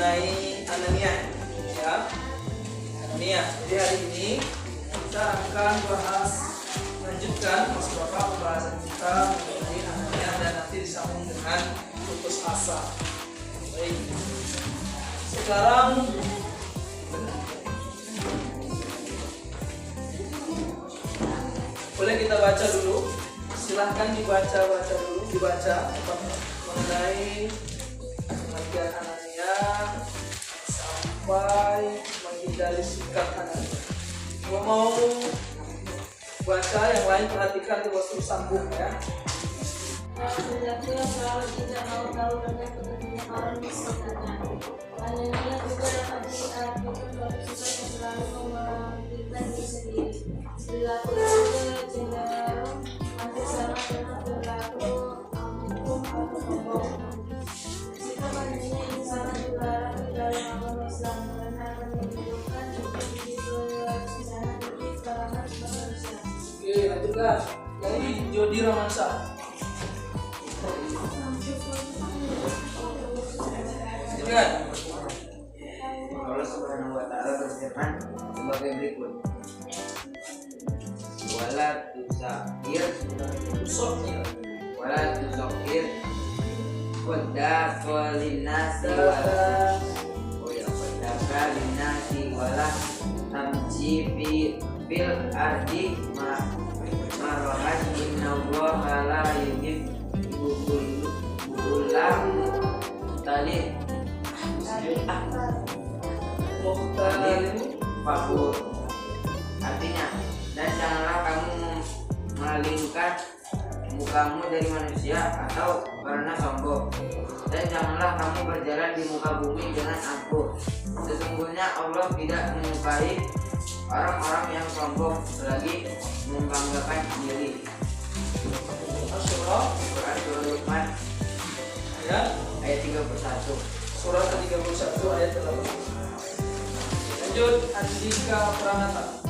mengenai Anania, ya. Anania. Jadi hari ini kita akan lanjutkan Mas Bapak pembahasan kita mengenai Anania dan nanti disambung dengan putus asa. Baik. Sekarang boleh kita baca dulu. Silahkan dibaca mengenai kematian Anania sampai menghindari sikap Anania. Kalau mau baca, yang lain perhatikan di waktu sambung ya. Laki-laki yang selalu tidak mau tahu banyak kepentingan orang di sekitarnya. Anania juga dapat diartikan bagi sifat yang selalu memikirkan diri sendiri. Perilaku itu cenderung hampir sama dengan perilaku hukum atau sombong. Sikap Anania ini sangat dilarang di dalam agama Islam karena akan menimbulkan di berencana di kalangan manusia. Oke, lanjutkan. Dari Jody Ramansa. Lanjutkan. Allah Subhanahu wa taala berfirman sebagai berikut. Wala tusakir wadaka linnasi wala tamshi fil ardi marahan innallaha la yuhibbul mukhtalin fakhur. Artinya, dan janganlah kamu memalingkan mukamu dari manusia atau karena sombong, dan janganlah kamu berjalan di muka bumi dengan angkuh. Sesungguhnya Allah tidak menyukai orang-orang yang sombong lagi membanggakan diri. Surah Luqman ayat 31. Surah ke-31 ayat 8. Lanjut, Andika Pranata.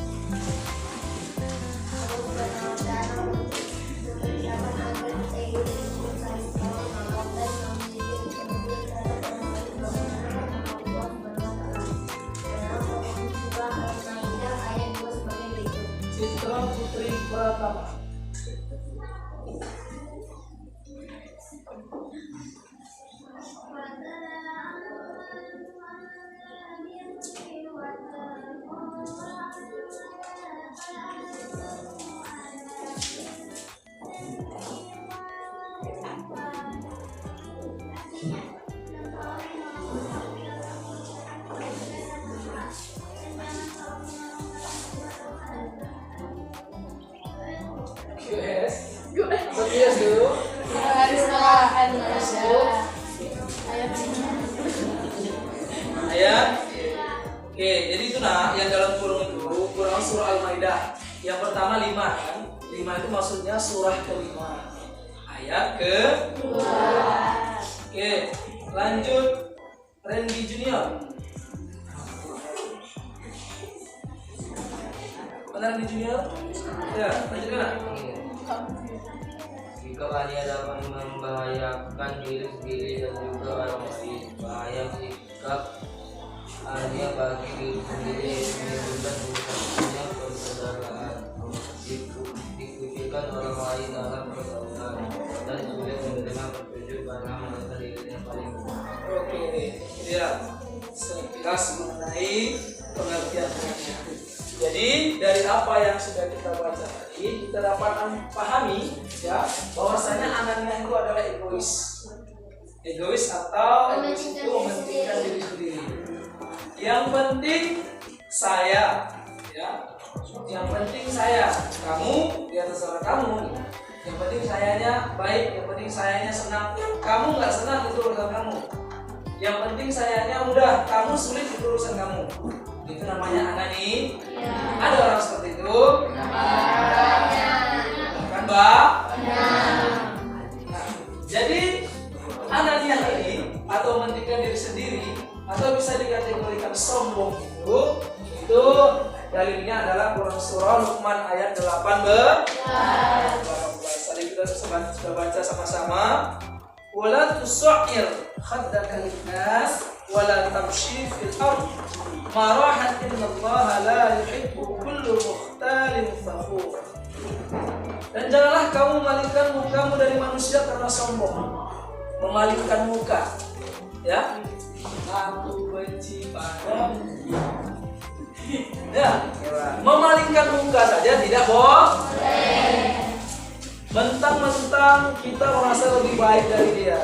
Citra Putri Pratama. Yes dulu. Ayat. Oke, jadi itu yang dalam kurung itu kurang surah Al-Maidah. Yang pertama 5 kan? 5 itu maksudnya surah ke-5. Ayat ke-2. Oke, lanjut Randy Junior. Benar Randy Junior? Ya, lanjutkan. Jika kalian dapat membahayakan diri sendiri dan juga orang lain, bahaya sikap hanya bagi diri sendiri menimbulkan urusannya persaudaraan, dikucilkan orang lain dalam pergaulan, dan sulit menerima petunjuk karena merasa dirinya paling benar. Oke, ya sekilas mengenai pengertian ayatnya. Jadi dari apa yang sudah kita baca tadi, kita dapat pahami ya bahwasanya Anania itu adalah egois. Egois atau egois itu mementingkan diri sendiri. Yang penting saya, ya. Yang penting saya, kamu ya terserah kamu. Yang penting sayanya baik, yang penting sayanya senang. Kamu nggak senang itu urusan kamu. Yang penting sayanya udah, kamu sulit itu urusan kamu. Itu namanya Anani. Ya. Ada orang seperti itu? Kan Mbak? Nah, jadi Anania ini atau mementingkan diri sendiri atau bisa dikategorikan sombong itu dalilnya adalah Quran surah Luqman ayat 18. Tadi kita sudah baca sama-sama. wala tus'ir khaddaka lin-nas wala tamshi fil ard marahan innallaha la yuhibbu kullu mukhtalin fakhur. Dan janganlah kamu memalingkan mukamu dari manusia karena sombong. Memalingkan muka, ya. Aku benci padamu. Ya, memalingkan muka saja tidak boleh. Mentang-mentang kita merasa lebih baik dari dia,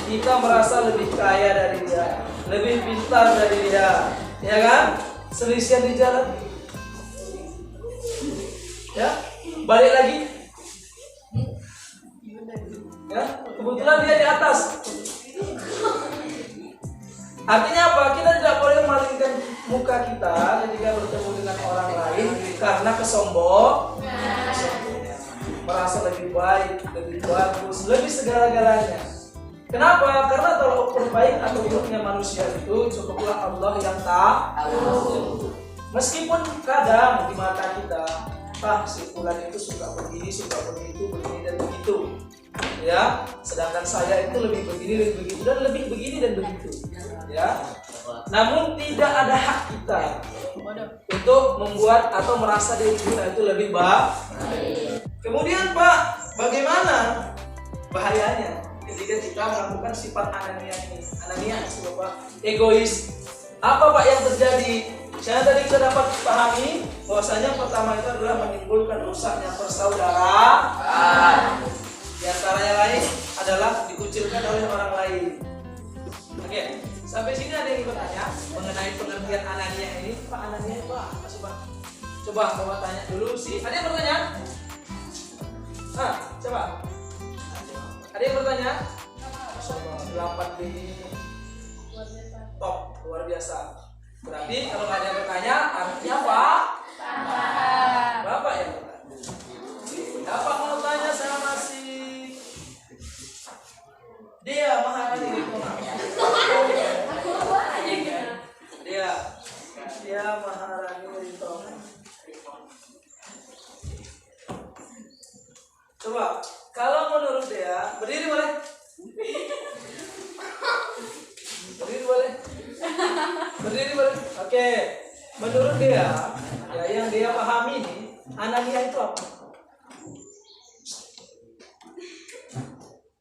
kita merasa lebih kaya dari dia, lebih pintar dari dia, ya kan? Selisihan di jalan, ya. Balik lagi, ya. Kebetulan dia di atas. Artinya apa? Kita tidak boleh memalingkan muka kita ketika bertemu dengan orang lain karena kesombongan, merasa lebih baik, lebih bagus, lebih segala-galanya. Kenapa? Karena kalau ukur baik atau buruknya manusia itu cukuplah Allah yang tahu. Meskipun kadang di mata kita, si fulan itu suka begini, suka begitu, begini dan begitu, ya. Sedangkan saya itu lebih begini, lebih begitu dan lebih begini dan begitu, ya. Namun tidak ada hak kita untuk membuat atau merasa diri kita itu lebih baik. Kemudian Pak, bagaimana bahayanya ketika kita melakukan sifat anania ini? Anania itu Pak, egois. Apa Pak yang terjadi? Saya tadi kita dapat pahami bahwasanya pertama itu adalah menimbulkan rusaknya persaudaraan. Di antara yang lain adalah dikucilkan oleh orang lain. Oke, sampai sini ada yang bertanya mengenai pengertian anania ini. Pak, anania itu apa sih Pak? Coba Bapak tanya dulu sih. Ada yang bertanya? Coba. Ada yang bertanya? 8 ini top, luar biasa. Berarti kalau nggak ada yang bertanya, artinya apa? Bapak yang bertanya. Bapak mau tanya sama si dia Maharani Ritona. Dia Maharani Ritona. Coba, kalau menurut dia, berdiri boleh? Berdiri boleh? Berdiri boleh? Oke. Menurut dia, ya yang dia pahami nih, anania itu apa?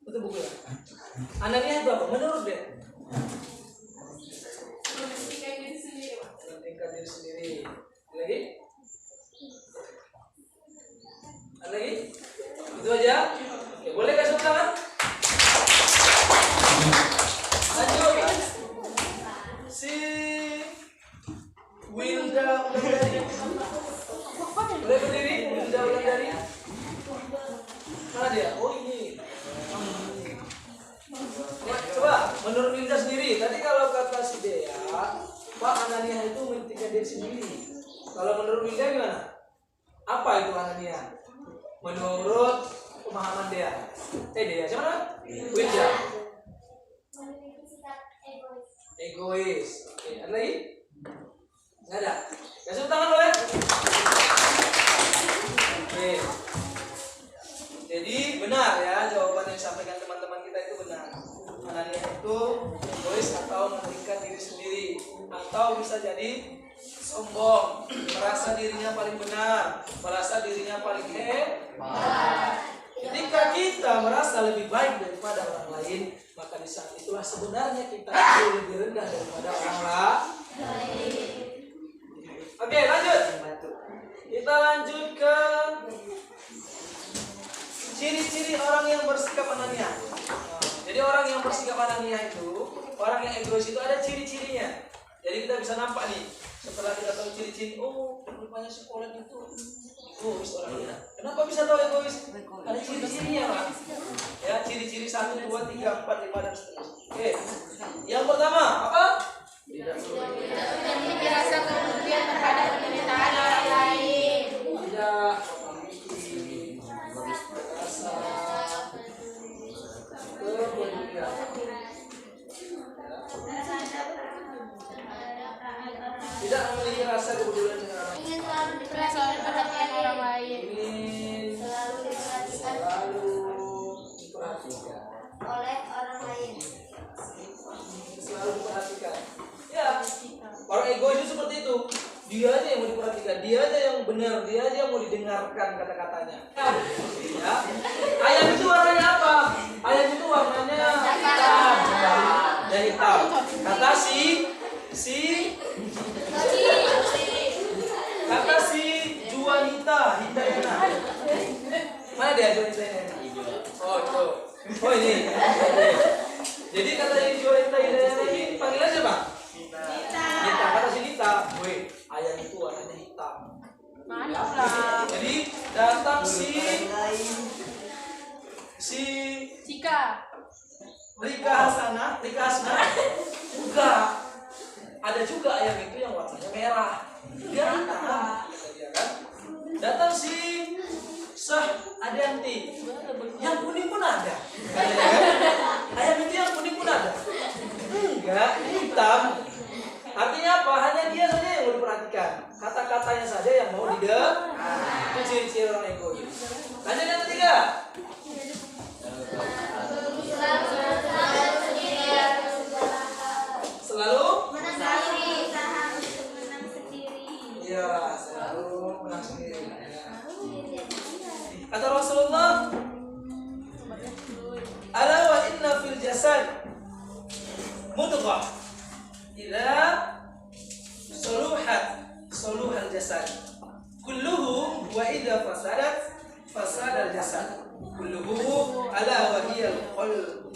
Itu buku ya. Anania itu apa? Menurut dia? Mementingkan diri sendiri. Mementingkan diri sendiri. Lagi? Ada lagi? Itu aja. Oke, boleh kasih tangan? Lanjut. Si Wilda Wulandari. Boleh berdiri? Wilda Wulandari. Mana dia? Oh ini. Ya, coba menurut Wilda sendiri. Tadi kalau kata si Dea, Pak, anania itu mementingkan diri sendiri. Kalau menurut Wilda gimana? Apa itu anania? Menurut pemahaman Dea. Dea siapa namanya? Wilda. Egois. Oke, ada lagi? Nggak ada. Kasih tangan boleh? Oke. Jadi benar ya jawaban yang disampaikan teman-teman kita itu benar. Anania itu egois atau mementingkan diri sendiri, atau bisa jadi sombong, merasa dirinya paling benar, merasa dirinya paling hebat. Ketika kita merasa lebih baik daripada orang lain, maka di saat itulah sebenarnya kita itu lebih rendah daripada orang lain. Oke, lanjut. Kita lanjut ke ciri-ciri orang yang bersikap anania. Jadi orang yang bersikap anania itu, orang yang egois itu ada ciri-cirinya. Jadi kita bisa nampak nih, setelah kita tahu ciri-ciri, oh rupanya sekolah itu egois orangnya. Kenapa bisa tahu egois? Ada ciri-cirinya Pak. Ya, ciri-ciri 1, 2, 3, 4, 5 dan seterusnya. Oke. Yang pertama apa? Tidak memiliki rasa kepedulian terhadap penderitaan orang lain. Tidak memiliki rasa kepedulian. Tidak memiliki rasa kepedulian dengan orang lain. Ingin selalu diperhatikan perhatian orang lain. Ingin Selalu diperhatikan diperhatikan oleh orang Dia aja yang mau diperhatikan, dia aja yang benar, dia aja yang mau didengarkan kata-katanya. Ya. Ayam itu warnanya apa? Ayam itu warnanya hitam. Ya hitam. Kata kata si Juanita, Hidayana. Mana dia Juanita? Oh itu. Oh ini. Jadi kata Juanita Hidayana ini panggilan siapa? Nita. Kata si Nita, weh, ayam itu warnanya hitam. Mantap lah. Jadi datang si Cika. Rika Hasana, enggak. Ada juga ayam itu yang warnanya merah. Dia hitam. Dia kan? Datang si Adianti. Yang kuning pun ada. Ayam itu yang kuning pun ada. Enggak, hitam. Artinya apa? Hanya dia saja yang mau diperhatikan. Kata-katanya saja yang mau didengar. Itu ciri-ciri orang egois. Lanjut yang ketiga. Selalu iya, selalu menang sendiri. Kata Rasulullah, ala wa inna fil jasad mudghah idza saluhal jasad kulluhu wa idza fasadal jasad kulluhu ala wa hiya al-qalb.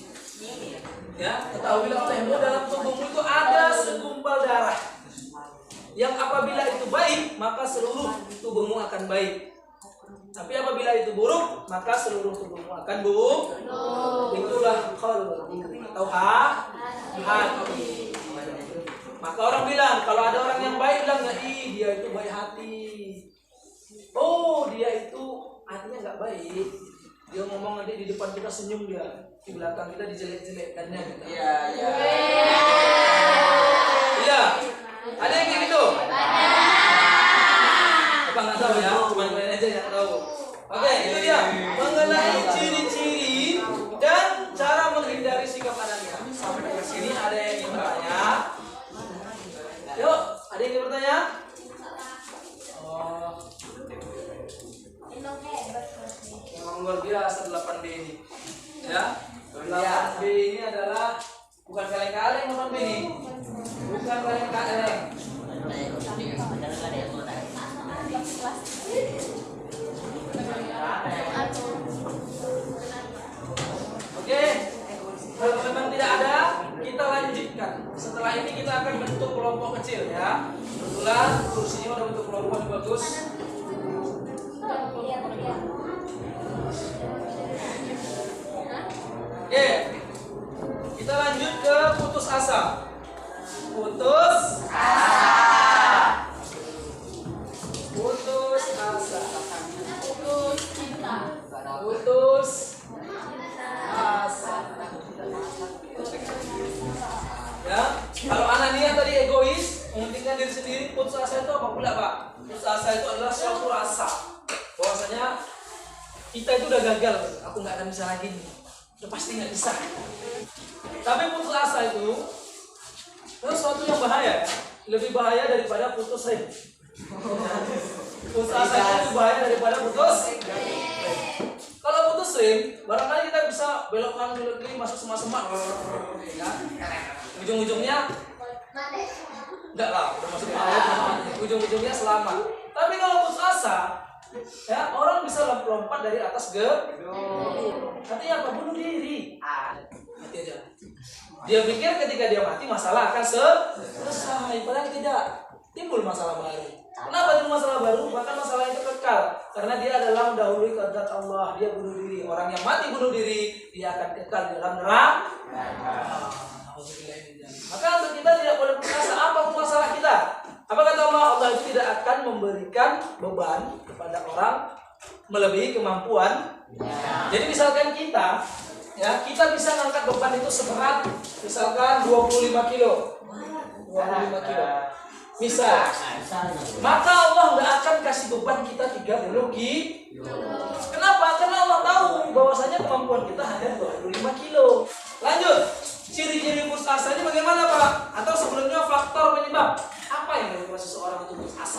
Ya, ketahuilah olehmu dalam tubuhmu itu ada segumpal darah yang apabila itu baik maka seluruh tubuhmu akan baik. Tapi apabila itu buruk maka seluruh tubuhmu akan buruk. Itulah qalb atau hati. Maka orang bilang, kalau ada orang yang baik bilang nggak, dia itu baik hati. Oh, dia itu hatinya nggak baik. Dia ngomong nanti di depan kita senyum dia, di belakang kita dijelek-jelekkannya gitu. Iya. Ada yang kayak gitu? Apa nggak tahu ya? Cuma kalian aja yang tahu. Oke, itu dia mengenai ciri-ciri dan cara menghindari sikap anaknya. Sampai ke sini ada yang ingin bertanya? Yuk, ada yang ingin bertanya? Oh, memang luar biasa 8B ini. Ya, 8B ini adalah bukan kaleng-kaleng 8B ini. Bukan kaleng-kaleng. Oke, kalau memang tidak ada, kita lanjutkan. Setelah ini kita akan bentuk kelompok kecil ya. Kebetulan kursinya udah bentuk kelompok yang bagus. Oke, kita lanjut ke putus asa. Putus asa. Putus asa. Putus cinta. Putus asa. Ya, kalau Anania tadi egois, mementingkan diri sendiri, putus asa itu apa pula, Pak? Putus asa itu adalah suatu rasa bahwasanya kita itu udah gagal, aku nggak akan bisa lagi nih. Udah pasti nggak bisa. Tapi putus asa itu sesuatu yang bahaya, lebih bahaya daripada putus rem. Putus asa itu lebih bahaya daripada putus rem. Kalau putus rem, barangkali kita bisa belok kanan belok kiri masuk semak-semak, ya. Ujung-ujungnya enggak lah, udah masuk laut, ujung-ujungnya selamat. Tapi kalau putus asa, ya orang bisa lompat dari atas gedung. Artinya apa? Bunuh diri. Mati aja. Dia pikir ketika dia mati masalah akan selesai. Padahal tidak, timbul masalah baru. Kenapa timbul masalah baru? Bahkan masalah itu kekal karena dia adalah mendahului kehendak Allah. Dia bunuh diri. Orang yang mati bunuh diri, dia akan kekal di dalam neraka. Maka untuk kita tidak boleh putus asa. Apa masalah kita? Apa kata Allah? Allah itu tidak akan memberikan beban kepada orang melebihi kemampuan. Jadi misalkan kita, ya kita bisa ngangkat beban itu seberat misalkan 25 kilo. 25 kilo. Misal. Maka Allah nggak akan kasih beban kita 30 kilo. Kenapa? Karena Allah tahu bahwasanya kemampuan kita hanya 25 kilo. Lanjut. Ciri-ciri putus asa ini bagaimana, Pak? Atau sebelumnya faktor penyebab apa yang menyebabkan seseorang itu putus asa?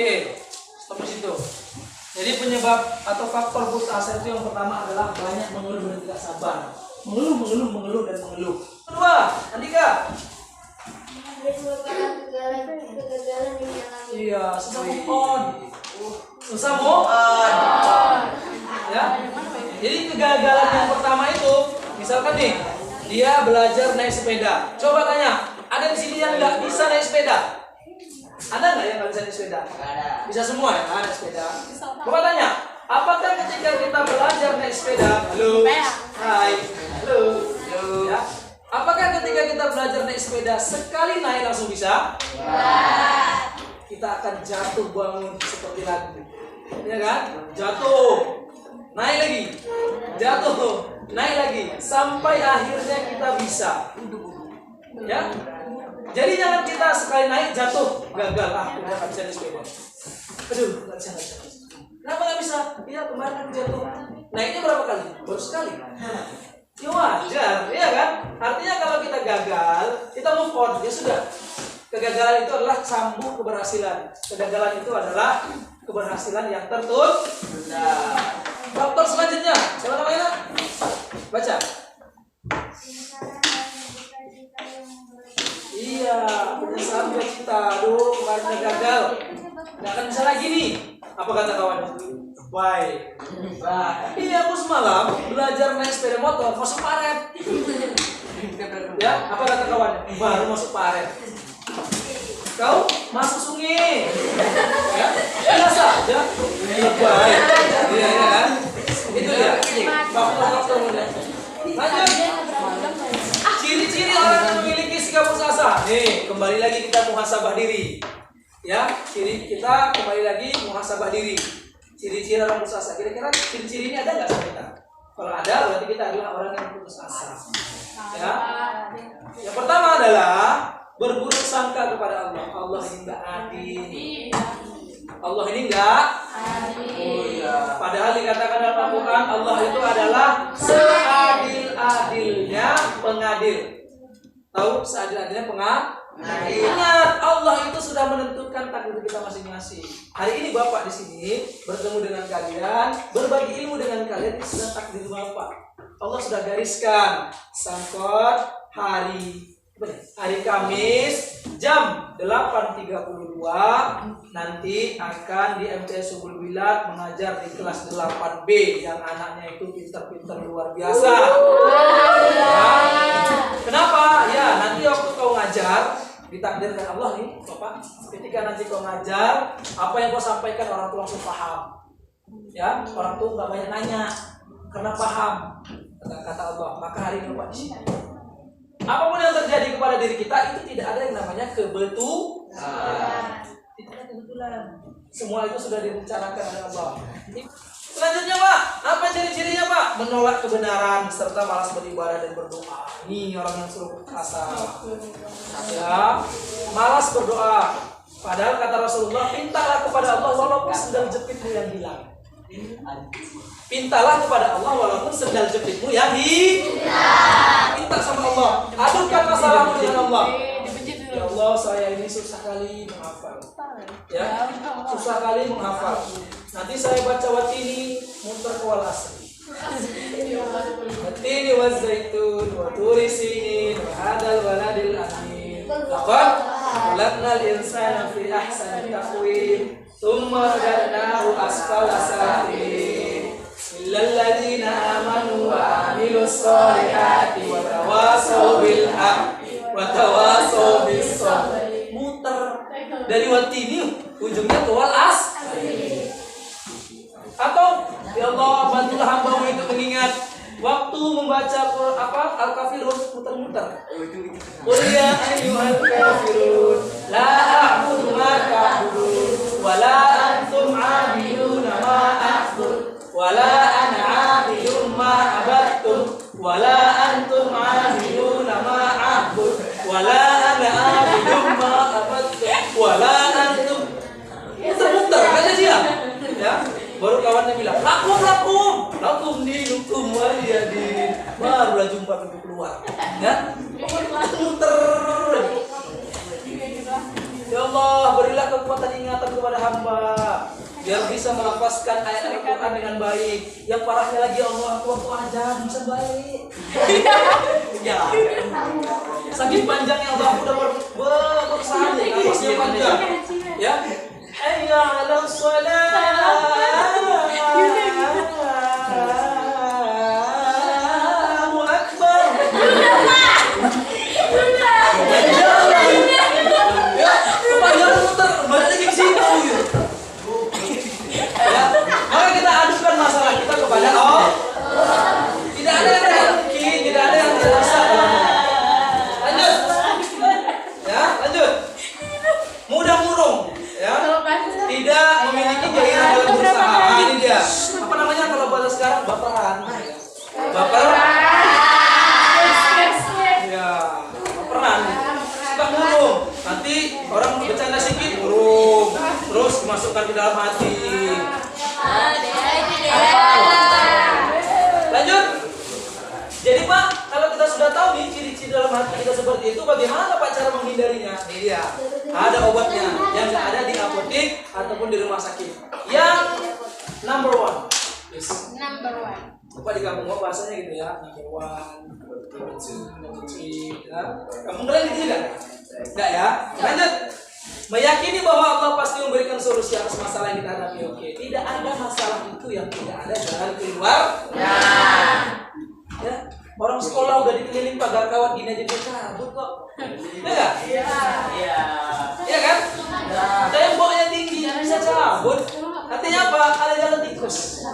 Oke, stop di situ. Jadi penyebab atau faktor putus asa itu yang pertama adalah banyak mengeluh dan tidak sabar. Mengeluh dan mengeluh. Kedua, Andika. Kegagalan yang dialami. Iya, susah move on. Susah move on. Ya. Jadi kegagalan yang pertama itu, misalkan nih, dia belajar naik sepeda. Coba tanya, ada di sini yang nggak bisa naik sepeda? Ada nggak yang nggak bisa naik sepeda? Ada. Bisa semua ya, naik sepeda. Coba tanya, apakah ketika kita belajar naik sepeda, halo, hai, halo, ya, apakah ketika kita belajar naik sepeda sekali naik langsung bisa? Kita akan jatuh bangun seperti lagu, ya kan? Jatuh, naik lagi, jatuh, naik lagi, sampai akhirnya kita bisa, ya. Jadi jangan kita sekali naik jatuh, gagal, udah nggak bisa naik sepeda. Aduh, nggak bisa. Kenapa nggak bisa? Iya, kemarin aku jatuh. Naiknya berapa kali? Baru sekali. Ya wajar, ya kan? Artinya kalau kita gagal, kita move on, ya sudah. Kegagalan itu adalah sambung keberhasilan. Kegagalan itu adalah keberhasilan yang tertunda. Faktor selanjutnya, siapa namanya? Baca. Iya, penyesalan kita. Aduh, kemarin gagal. Nggak akan bisa lagi nih. Apa kata kawan? Bye. Ini aku semalam belajar naik sepeda motor, masuk paret. Ya, apa kata kawan? Baru masuk paret. Kau masuk sungai. Ya, biasa aja. Bye. Iya, kan? Itu dia. Faktor-faktor mudah. Lanjut. Ciri-ciri orang yang memiliki sikap putus asa. Nih, kembali lagi kita muhasabah diri. Ya, ciri kita kembali lagi muhasabah diri. Ciri-ciri orang putus asa. Kira-kira ciri-ciri ini ada nggak sama kita? Kalau ada, berarti kita adalah orang yang putus asa. Ya. Yang pertama adalah berburuk sangka kepada Allah. Allah ini nggak adil. Allah ini nggak adil. Padahal dikatakan dalam Al-Quran, Allah itu adalah seadil-adilnya pengadil. Tahu seadil-adilnya pengadil? Ingat, Allah itu sudah menentukan takdir kita masing-masing. Hari ini Bapak di sini bertemu dengan kalian, berbagi ilmu dengan kalian, itu sudah takdir Bapak. Allah sudah gariskan sangkot hari Kamis jam 8.32 nanti akan di MTS Subul Bilad mengajar di kelas 8B yang anaknya itu pintar-pintar luar biasa. Ya. Kenapa? Ya, nanti waktu kau ngajar ditakdirkan Allah nih, Bapak. Ketika nanti kau ngajar, apa yang kau sampaikan orang tua langsung paham. Ya, orang tua nggak banyak nanya karena paham kata Allah. Maka hari ini Bapak di sini. Apapun yang terjadi kepada diri kita itu tidak ada yang namanya kebetulan. Tidak ada kebetulan. Semua itu sudah direncanakan oleh Allah. Selanjutnya Pak, apa ciri-cirinya Pak? Menolak kebenaran serta malas beribadah dan berdoa. Ini orang yang suruh putus asa. Ya, malas berdoa. Padahal kata Rasulullah, pintalah kepada Allah walaupun sendal jepitmu yang hilang. Pintalah kepada Allah walaupun sendal jepitmu yang hilang. Minta sama Allah. Adukan masalahmu dengan Allah. Ya Allah, saya ini susah kali menghafal. Ya, susah kali menghafal. Nanti saya baca watini muter ke wal asri. Watini wa zaitun wa turi sinin wa hadal waladil amin. Laqad khalaqnal insana fi ahsani taqwim. Tsumma radadnahu asfala safilin. Illal ladzina amanu wa amilus solihati wa tawasaw bil haqqi wa tawasaw bis sabr. Muter dari watini ujungnya ke wal asri. Atau ya Allah bantulah hamba-Mu itu mengingat waktu membaca Al-Kafirun muter-muter. Qul ya ayyuhal kafirun la a'budu ma ta'budun wa la antum 'abiduna ma a'budu wa la ana 'abidun ma abattum wa la antum 'abiduna ma a'budu wa la ana 'abidun ma abattum wa la antum. Muter-muter kan dia. Ya. Baru kawannya bilang, lakum dinukum waliyadin. Barulah jumpa pintu keluar. Ya, muter. Ya Allah, berilah kekuatan ingatan kepada hamba bisa melafazkan ayat Al-Quran dengan baik. Yang parahnya lagi Allah waktu aja bisa baik. Ya. Saking panjangnya Allah udah berusaha nih, nafasnya panjang. Ya. Hayya 'alas shalah. Allahu akbar. Ya, kepanjangan muter balik lagi ke situ gitu. Ya, maka kita adukan masalah kita kepada Allah. Tidak ada yang tidak mungkin, tidak ada yang tidak bisa. Lanjut. Ya, lanjut. Mudah murung, ya. Tidak memiliki gairah dalam berusaha. Ini dia. Apa namanya kalau bahasa sekarang? Baperan. Baperan. Ya, baperan. Suka murung. Nanti orang bercanda sedikit murung. Terus dimasukkan ke dalam hati. Lanjut. Jadi Pak, kalau kita sudah tahu nih ciri-ciri dalam hati kita seperti itu, bagaimana Pak cara menghindarinya? Ini dia. Ada obatnya yang ada di apotek ataupun di rumah sakit. Yang number one. Yes. Bapak di kampung Bapak bahasanya gitu ya. Number one, number two, number three. Ya. Kampung kalian gitu kan? Enggak ya? Lanjut. Meyakini bahwa Allah pasti memberikan solusi atas masalah yang kita hadapi. Oke, tidak ada masalah itu yang tidak ada jalan keluar. Ya, orang sekolah udah dikeliling pagar kawat gini aja dia cabut kok. Iya enggak? Iya. Iya kan? Temboknya tinggi bisa cabut. Artinya apa? Ada jalan tikus.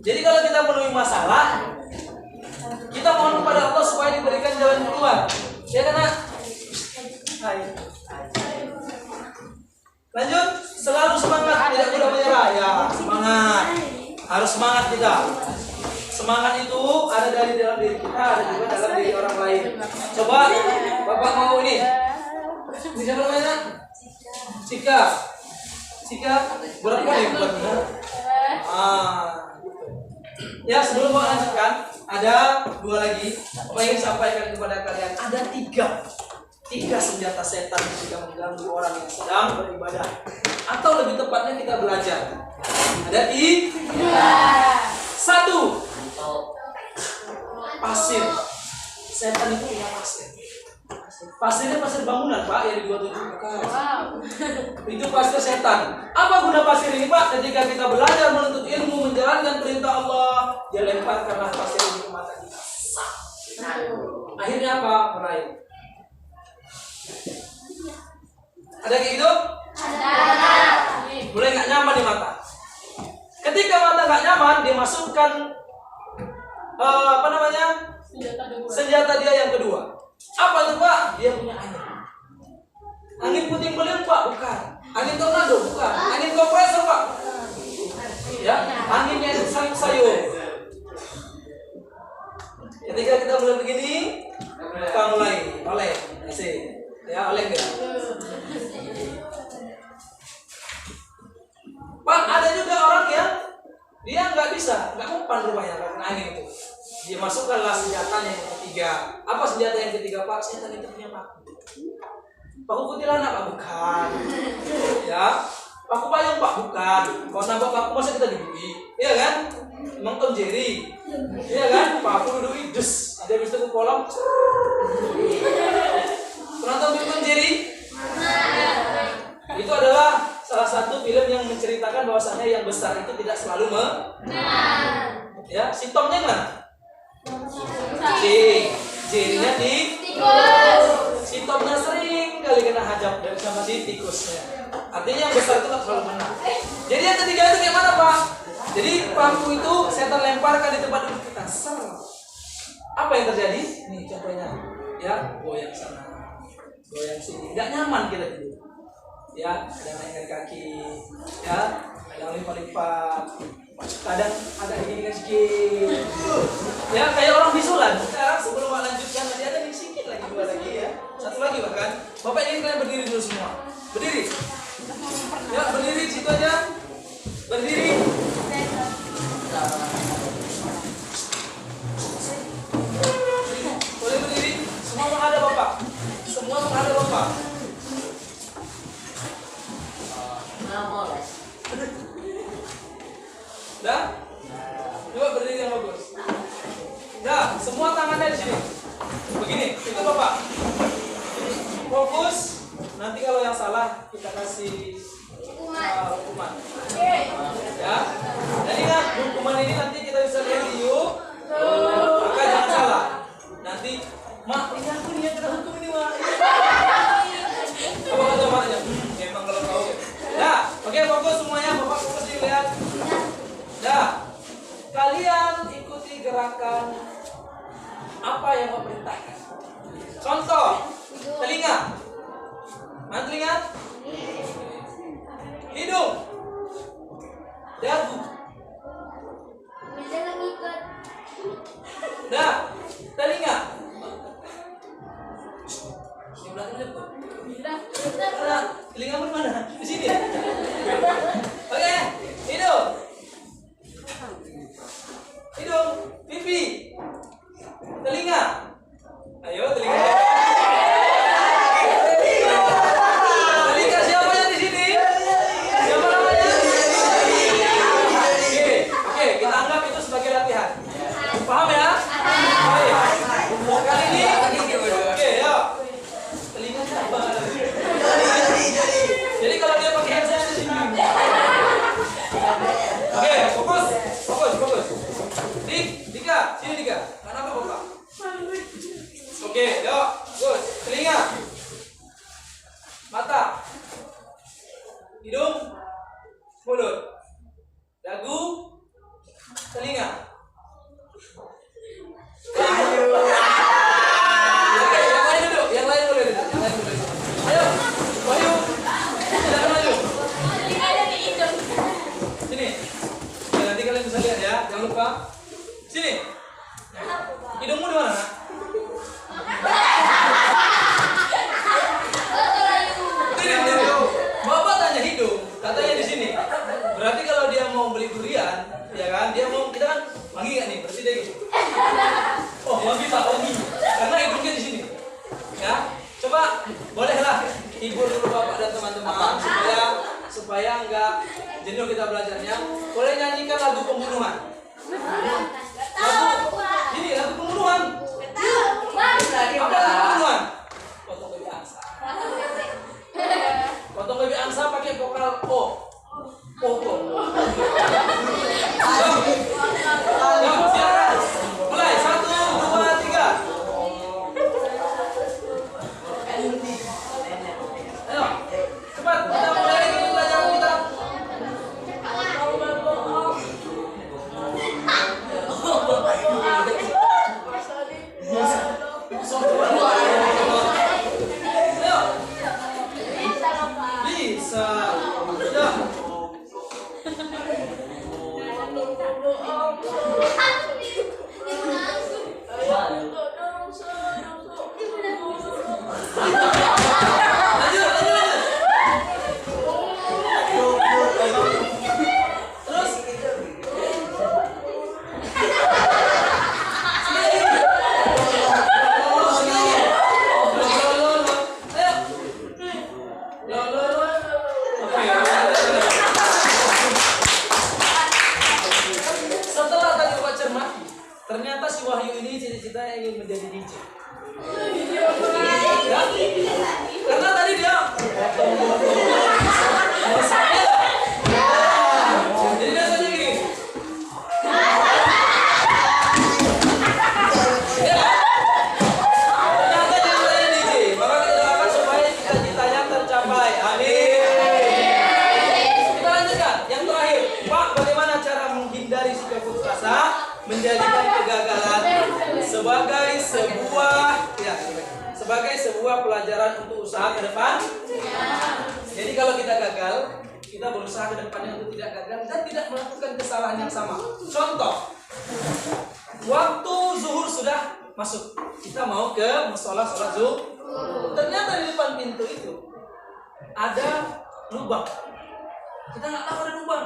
Jadi kalau kita menemui masalah, kita mohon kepada Allah supaya diberikan jalan keluar. Ya karena lanjut, selalu semangat, tidak mudah menyerah. Ya, semangat. Harus semangat kita. Semangat itu ada dari dalam diri kita, ada juga dalam diri orang lain. Coba Bapak mau ini. Ini siapa namanya? Cika. Berat kali buatnya. Ya, sebelum Bapak lanjutkan, ada dua lagi. Bapak ingin sampaikan kepada kalian, ada tiga senjata setan ketika mengganggu orang yang sedang beribadah, atau lebih tepatnya kita belajar. Ada tiga. Satu, pasir. Setan itu punya pasir. Pasirnya pasir bangunan Pak, yang dibuat untuk bukan. Itu pasir setan. Apa guna pasir ini Pak? Ketika kita belajar menuntut ilmu, menjalankan perintah Allah, dia lemparkanlah pasir ini ke mata kita. Akhirnya apa? Meraih. Ada kayak gitu? Ada. Mulai nggak nyaman di mata. Ketika mata nggak nyaman, dia masukkan senjata dia yang kedua. Apa itu Pak? Dia punya angin. Angin puting beliung Pak? Bukan. Angin tornado? Bukan. Angin kompresor Pak? Ya, anginnya itu sayur. Ketika kita mulai begini, kita mulai oleh, ya oleh enggak? Pak, ada juga orang yang dia nggak mempan rumahnya karena angin itu. Dia masukkanlah senjatanya yang ketiga. Apa senjata yang ketiga Pak? Senjata itu punya paku. Paku kuntilanak Pak? Bukan. Ya, paku payung Pak? Bukan. Kalau nambah paku masa kita dibui? Iya kan? Emang Tom Jerry? Iya kan? Paku duduk dus. Ada habis itu ke kolam. Penonton film Tom Jerry? Itu adalah salah satu film yang menceritakan bahwasannya yang besar itu tidak selalu ya, si Tomnya mana? Jerry-nya di tikus. Si Tomnya sering kali kena hajab dari sama si tikusnya. Artinya yang besar itu tak selalu menang. Jadi yang ketiga itu kayak mana Pak? Jadi paku itu setan lemparkan di tempat duduk kita. Apa yang terjadi? Nih contohnya, ya goyang sana, goyang sini, nggak nyaman kita tidur. Ya, ada naikkan kaki, ya, ada lipat-lipat, kadang ada gini sedikit. Ya, kayak orang bisulan. Sekarang sebelum lanjutkan nanti ada sedikit lagi, dua lagi ya, satu lagi bahkan. Bapak ingin kalian berdiri dulu semua. Berdiri. Ya, berdiri di situ aja. Berdiri. Boleh berdiri. Semua menghadap Bapak. Semua menghadap Bapak. Ini aku nih yang kena hukum ini, Wak. Apa kata maknya? Emang kalau tahu ya. Nah, oke, fokus semuanya. Bapak fokus dilihat. Nah, kalian ikuti gerakan apa yang Bapak perintahkan. Contoh, telinga. Mana telinga? Hidung. Dagu. Bisa ngikut. Nah, telinga. Di belakang lempar. Nah, telinga mana? Di sini. Oke, hidung. Hidung, pipi. Telinga. Ayo, telinga. Telinga siapa yang di sini? Siapa namanya? Oke, kita anggap itu sebagai latihan. Paham ya? Baik. Kali ini, oke, ya. Telinga siapa? Jadi kalau dia pakai headset di sini. Oke, fokus. Dika, sini Dika. Kenapa Bapak? Oke, yuk. Good. Telinga. Mata. Hidung. Mulut. Dagu. Telinga. Oke, yang lain duduk. Yang lain boleh duduk. Ayo, Wahyu. Silakan maju. Sini. Ya, nanti kalian bisa lihat ya. Jangan lupa. Sini. Hidungmu di mana? Ini. Bapak tanya hidung, katanya di sini. Berarti kalau dia mau beli durian, ya kan? Dia mau kita kan wangi nggak nih? Bersih deh gitu. Oh, wangi Pak, wangi. Karena hidungnya di sini. Ya, coba bolehlah hibur dulu Bapak dan teman-teman supaya enggak jenuh kita belajarnya. Boleh nyanyikan lagu pembunuhan. Lagu ini lagu pembunuhan. Apa lagu pembunuhan? Potong baby angsa. Potong baby angsa pakai vokal O. Potong. Silakan. Mulai 1, 2, 3. Ayo, cepat kita mulai pelajaran kita. Bisa. Sudah. Lanjut. Terus. Setelah tadi Bapak cermati, ternyata si Wahyu ini cita-citanya ingin menjadi DJ. Ya? Karena tadi dia jadi biasanya gini. Ternyata dia menjadi DJ. Maka kita doakan supaya cita-citanya tercapai. Amin. Kita lanjutkan. Yang terakhir, Pak, bagaimana cara menghindari sikap putus asa, menjadikan kegagalan sebagai sebuah pelajaran untuk usaha ke depan. Jadi kalau kita gagal, kita berusaha ke depannya untuk tidak gagal dan tidak melakukan kesalahan yang sama. Contoh, waktu zuhur sudah masuk, kita mau ke musola sholat zuhur. Ternyata di depan pintu itu ada lubang. Kita nggak tahu ada lubang.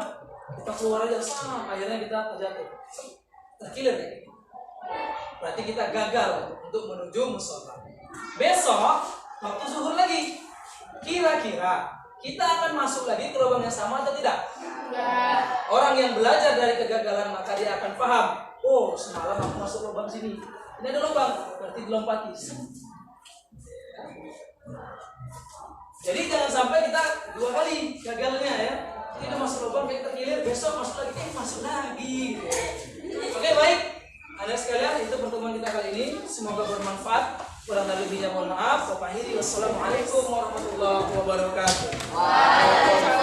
Kita keluar aja, akhirnya kita terjatuh, terkilir kayak gitu. Berarti kita gagal untuk menuju musola. Besok waktu zuhur lagi, kira-kira kita akan masuk lagi ke lubang yang sama atau tidak? Orang yang belajar dari kegagalan maka dia akan paham. Oh, semalam aku masuk lubang sini. Ini ada lubang, berarti dilompati. Jadi jangan sampai kita dua kali gagalnya ya. Kita masuk lubang kayak terkilir, besok masuk lagi, masuk lagi. Oke, baik. Anda sekalian, itu pertemuan kita kali ini. Semoga bermanfaat. Kurang lebihnya mohon maaf. Wassalamualaikum warahmatullahi wabarakatuh. Waalaikumsalam.